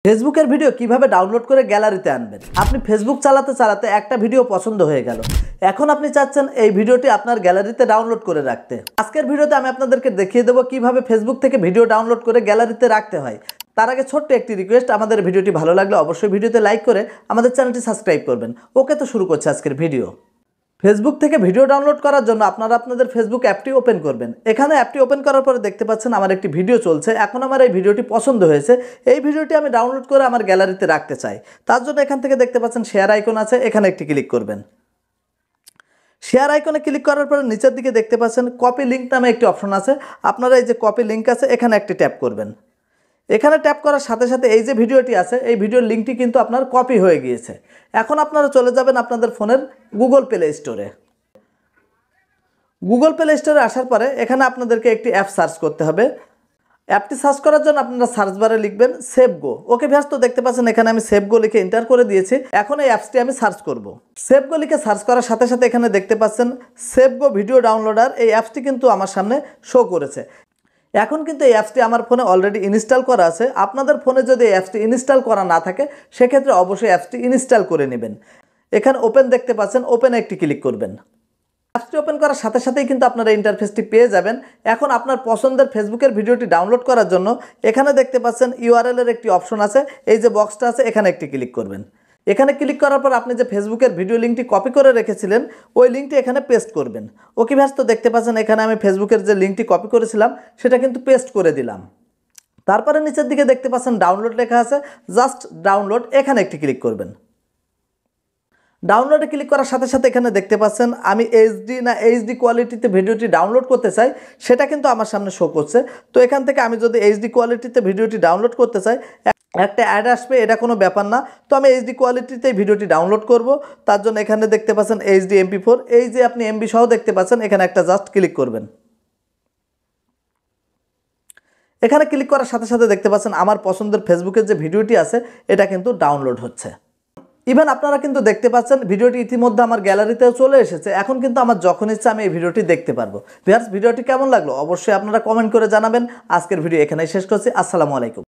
ফেসবুকের ভিডিও কিভাবে ডাউনলোড করে গ্যালারিতে আনবেন। আপনি ফেসবুক চালাতে চালাতে একটা ভিডিও পছন্দ হয়ে গেল, এখন আপনি চাচ্ছেন এই ভিডিওটি আপনার গ্যালারিতে ডাউনলোড করে রাখতে। আজকের ভিডিওতে আমি আপনাদেরকে দেখিয়ে দেবো কিভাবে ফেসবুক থেকে ভিডিও ডাউনলোড করে গ্যালারিতে রাখতে হয়। তার আগে ছোট্ট একটি রিকোয়েস্ট, আমাদের ভিডিওটি ভালো লাগলে অবশ্যই ভিডিওতে লাইক করে আমাদের চ্যানেলটি সাবস্ক্রাইব করবেন। ওকে, তো শুরু করছে আজকের ভিডিও। ফেসবুক থেকে ভিডিও ডাউনলোড করার জন্য আপনারা আপনাদের ফেসবুক অ্যাপটি ওপেন করবেন। এখানে অ্যাপটি ওপেন করার পরে দেখতে পাচ্ছেন আমার একটি ভিডিও চলছে। এখন আমার এই ভিডিওটি পছন্দ হয়েছে, এই ভিডিওটি আমি ডাউনলোড করে আমার গ্যালারিতে রাখতে চাই। তার জন্য এখান থেকে দেখতে পাচ্ছেন শেয়ার আইকন আছে, এখানে একটি ক্লিক করবেন। শেয়ার আইকনে ক্লিক করার পরে নিচের দিকে দেখতে পাচ্ছেন কপি লিঙ্ক নামে একটি অপশন আছে। আপনারা এই যে কপি লিঙ্ক আছে এখানে একটি ট্যাপ করবেন। এখানে ট্যাপ করার সাথে সাথে এই যে ভিডিওটি আছে এই ভিডিওর লিঙ্কটি কিন্তু আপনার কপি হয়ে গিয়েছে। এখন আপনারা চলে যাবেন আপনাদের ফোনের গুগল প্লে স্টোরে। গুগল প্লে স্টোরে আসার পরে এখানে আপনাদেরকে একটি অ্যাপ সার্চ করতে হবে। অ্যাপটি সার্চ করার জন্য আপনারা সার্চ বারে লিখবেন সেভগো। ওকে ভিউয়ার্স, তো দেখতে পাচ্ছেন এখানে আমি সেভগো লিখে এন্টার করে দিয়েছি। এখন এই অ্যাপসটি আমি সার্চ করব। সেভগো লিখে সার্চ করার সাথে সাথে এখানে দেখতে পাচ্ছেন সেভগো ভিডিও ডাউনলোডার, এই অ্যাপসটি কিন্তু আমার সামনে শো করেছে। এখন কিন্তু এই অ্যাপসটি আমার ফোনে অলরেডি ইনস্টল করা আছে। আপনাদের ফোনে যদি এই অ্যাপসটি ইনস্টল করা না থাকে সেক্ষেত্রে অবশ্যই অ্যাপসটি ইনস্টল করে নেবেন। এখানে ওপেন দেখতে পাচ্ছেন, ওপেনে একটি ক্লিক করবেন। অ্যাপসটি ওপেন করার সাথে সাথেই কিন্তু আপনারা ইন্টারফেসটি পেয়ে যাবেন। এখন আপনার পছন্দের ফেসবুকের ভিডিওটি ডাউনলোড করার জন্য এখানে দেখতে পাচ্ছেন ইউআরএল এর একটি অপশন আছে, এই যে বক্সটা আছে এখানে একটি ক্লিক করবেন। এখানে ক্লিক করার পর আপনি যে ফেসবুকের ভিডিও লিঙ্কটি কপি করে রেখেছিলেন ওই লিঙ্কটি এখানে পেস্ট করবেন। ওকে ভিউয়ার্স, তো দেখতে পাচ্ছেন এখানে আমি ফেসবুকের যে লিঙ্কটি কপি করেছিলাম সেটা কিন্তু পেস্ট করে দিলাম। তারপরে নিচের দিকে দেখতে পাচ্ছেন ডাউনলোড লেখা আছে, জাস্ট ডাউনলোড, এখানে একটি ক্লিক করবেন। ডাউনলোডে ক্লিক করার সাথে সাথে এখানে দেখতে পাচ্ছেন আমি এইচডি না এইচডি কোয়ালিটিতে ভিডিওটি ডাউনলোড করতে চাই সেটা কিন্তু আমার সামনে শো করছে। তো এখান থেকে আমি যদি এইচডি কোয়ালিটিতে ভিডিওটি ডাউনলোড করতে চাই একটা অ্যাড আসবে, এটা কোনো ব্যাপার না। তো আমি এইচডি কোয়ালিটিতে ভিডিওটি ডাউনলোড করব। তার জন্য এখানে দেখতে পাচ্ছেন এইচডি MP4, এই যে আপনি এমবি সহ দেখতে পাচ্ছেন, এখানে একটা জাস্ট ক্লিক করবেন। এখানে ক্লিক করার সাথে সাথে দেখতে পাচ্ছেন আমার পছন্দের ফেসবুকের যে ভিডিওটি আছে এটা কিন্তু ডাউনলোড হচ্ছে। ইভেন আপনারা কিন্তু দেখতে পাচ্ছেন ভিডিওটি ইতিমধ্যে আমার গ্যালারিতেও চলে এসেছে। এখন কিন্তু আমার যখন ইচ্ছা আমি এই ভিডিওটি দেখতে পারবো। ভিউয়ার্স, ভিডিওটি কেমন লাগলো অবশ্যই আপনারা কমেন্ট করে জানাবেন। আজকের ভিডিও এখানেই শেষ করছি। আসসালামু আলাইকুম।